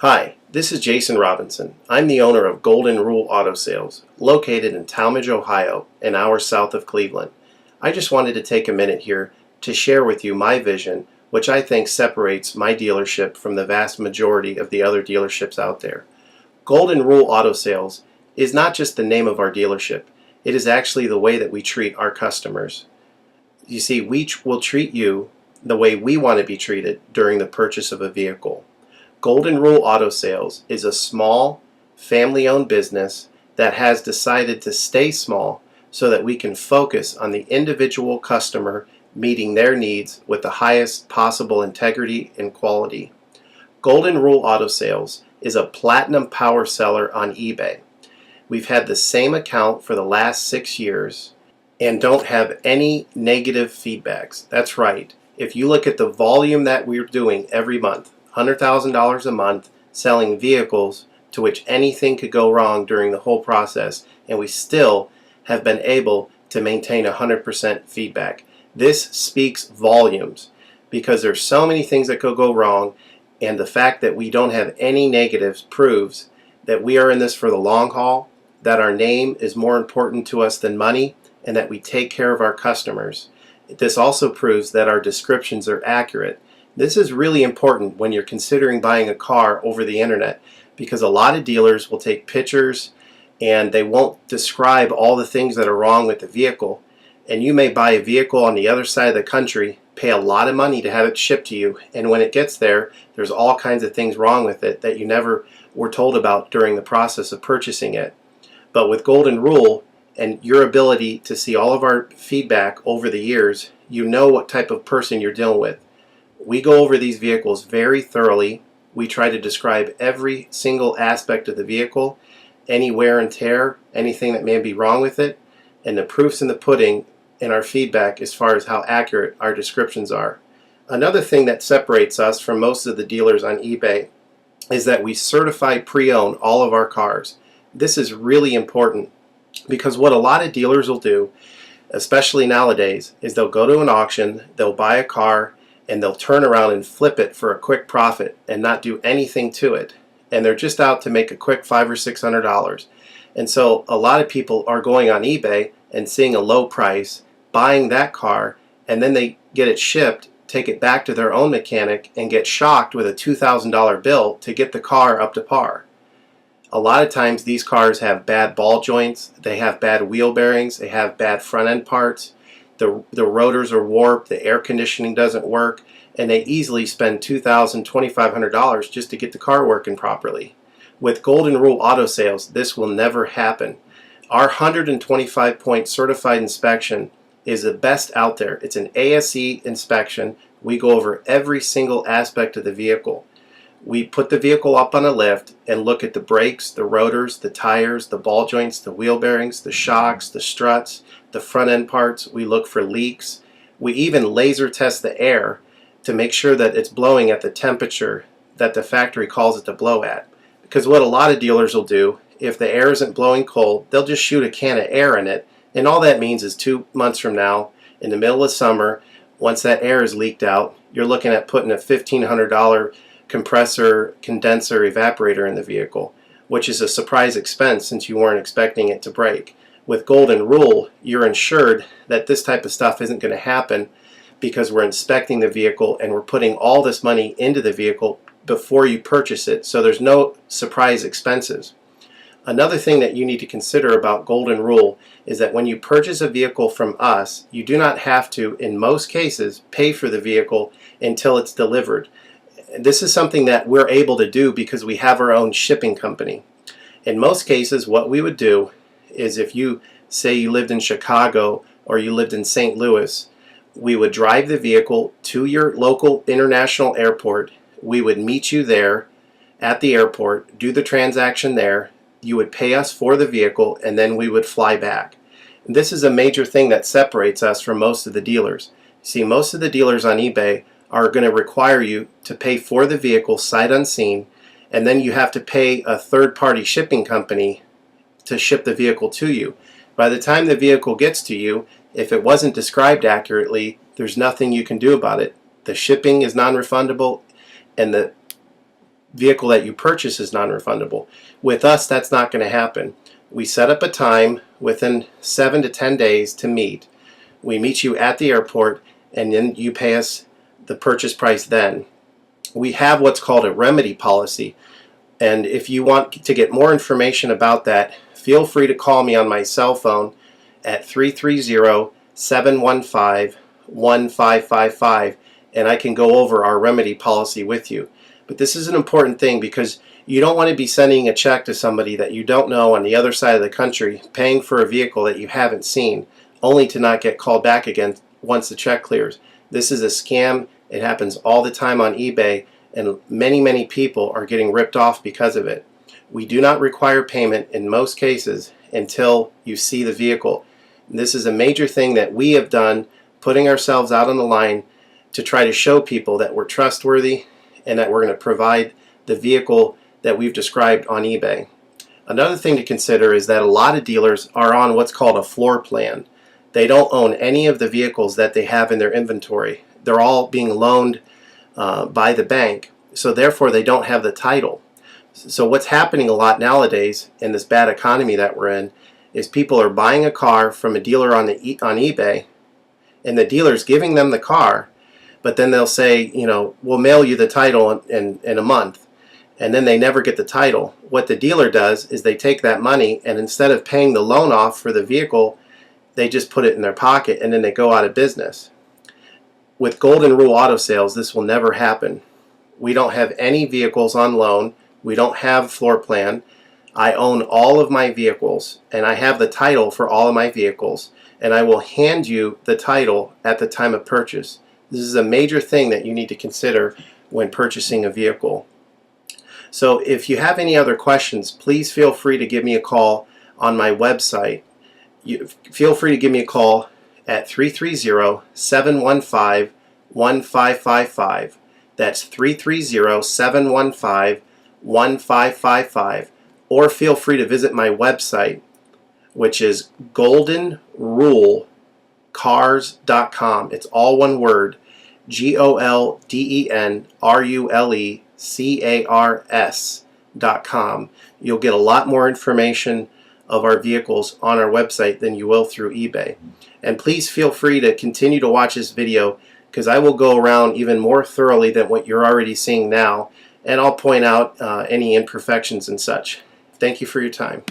Hi, this is Jason Robinson. I'm the owner of Golden Rule Auto Sales, located in Tallmadge, Ohio, an hour south of Cleveland. I just wanted to take a minute here to share with you my vision, which I think separates my dealership from the vast majority of the other dealerships out there. Golden Rule Auto Sales is not just the name of our dealership, it is actually the way that we treat our customers. You see, we will treat you the way we want to be treated during the purchase of a vehicle. Golden Rule Auto Sales is a small, family-owned business that has decided to stay small so that we can focus on the individual customer meeting their needs with the highest possible integrity and quality. Golden Rule Auto Sales is a platinum power seller on eBay. We've had the same account for the last 6 years and don't have any negative feedbacks. That's right. If you look at the volume that we're doing every month, $100,000 a month selling vehicles to which anything could go wrong during the whole process, and we still have been able to maintain 100% feedback. This speaks volumes because there's so many things that could go wrong, and the fact that we don't have any negatives proves that we are in this for the long haul, that our name is more important to us than money, and that we take care of our customers. This also proves that our descriptions are accurate. This is really important when you're considering buying a car over the internet, because a lot of dealers will take pictures and they won't describe all the things that are wrong with the vehicle. And you may buy a vehicle on the other side of the country, pay a lot of money to have it shipped to you, and when it gets there, there's all kinds of things wrong with it that you never were told about during the process of purchasing it. But with Golden Rule and your ability to see all of our feedback over the years, you know what type of person you're dealing with. We go over these vehicles very thoroughly. We try to describe every single aspect of the vehicle, any wear and tear, anything that may be wrong with it, and the proof's in the pudding in our feedback as far as how accurate our descriptions are. Another thing that separates us from most of the dealers on eBay is that we certify pre-owned all of our cars. This is really important because what a lot of dealers will do, especially nowadays, is they'll go to an auction, they'll buy a car, and they'll turn around and flip it for a quick profit and not do anything to it. And they're just out to make a quick $500 or $600. And so a lot of people are going on eBay and seeing a low price, buying that car, and then they get it shipped, take it back to their own mechanic, and get shocked with a $2,000 bill to get the car up to par. A lot of times these cars have bad ball joints, they have bad wheel bearings, they have bad front end parts. The rotors are warped, the air conditioning doesn't work, and they easily spend $2,000, $2,500 just to get the car working properly. With Golden Rule Auto Sales, this will never happen. Our 125-point certified inspection is the best out there. It's an ASE inspection. We go over every single aspect of the vehicle. We put the vehicle up on a lift and look at the brakes, the rotors, the tires, the ball joints, the wheel bearings, the shocks, the struts, the front end parts. We look for leaks. We even laser test the air to make sure that it's blowing at the temperature that the factory calls it to blow at. Because what a lot of dealers will do, if the air isn't blowing cold, they'll just shoot a can of air in it, and all that means is 2 months from now, in the middle of summer, once that air is leaked out, you're looking at putting a $1,500 compressor, condenser, evaporator in the vehicle, which is a surprise expense since you weren't expecting it to break. With Golden Rule, you're insured that this type of stuff isn't going to happen because we're inspecting the vehicle and we're putting all this money into the vehicle before you purchase it, so there's no surprise expenses. Another thing that you need to consider about Golden Rule is that when you purchase a vehicle from us, you do not have to, in most cases, pay for the vehicle until it's delivered. This is something that we're able to do because we have our own shipping company. In most cases, what we would do is if you say you lived in Chicago or you lived in St. Louis, we would drive the vehicle to your local international airport. We would meet you there at the airport, do the transaction there. You would pay us for the vehicle, and then we would fly back. And this is a major thing that separates us from most of the dealers. See, most of the dealers on eBay are going to require you to pay for the vehicle sight unseen, and then you have to pay a third-party shipping company to ship the vehicle to you. By the time the vehicle gets to you, if it wasn't described accurately, there's nothing you can do about it. The shipping is non-refundable, and the vehicle that you purchase is non-refundable. With us, that's not going to happen. We set up a time within 7 to 10 days to meet. We meet you at the airport, and then you pay us the purchase price then. We have what's called a remedy policy, and if you want to get more information about that, feel free to call me on my cell phone at 330-715-1555, and I can go over our remedy policy with you. But this is an important thing because you don't want to be sending a check to somebody that you don't know on the other side of the country, paying for a vehicle that you haven't seen, only to not get called back again once the check clears. This is a scam. It happens all the time on eBay, and many people are getting ripped off because of it. We do not require payment in most cases until you see the vehicle. This is a major thing that we have done, putting ourselves out on the line to try to show people that we're trustworthy and that we're going to provide the vehicle that we've described on eBay. Another thing to consider is that a lot of dealers are on what's called a floor plan. They don't own any of the vehicles that they have in their inventory. They're all being loaned by the bank, so therefore they don't have the title. So what's happening a lot nowadays in this bad economy that we're in is people are buying a car from a dealer on eBay, and the dealer's giving them the car, but then they'll say, we'll mail you the title in a month, and then they never get the title. What the dealer does is they take that money, and instead of paying the loan off for the vehicle, they just put it in their pocket, and then they go out of business. With Golden Rule Auto Sales, this will never happen. We don't have any vehicles on loan. We don't have floor plan. I own all of my vehicles, and I have the title for all of my vehicles, and I will hand you the title at the time of purchase. This is a major thing that you need to consider when purchasing a vehicle. So if you have any other questions, please feel free to give me a call on my website. Feel free to give me a call at 330-715-1555. That's 330-715-1555. Or feel free to visit my website, which is goldenrulecars.com. It's all one word, goldenrulecars.com. You'll get a lot more information of our vehicles on our website than you will through eBay. And please feel free to continue to watch this video, because I will go around even more thoroughly than what you're already seeing now, and I'll point out any imperfections and such. Thank you for your time.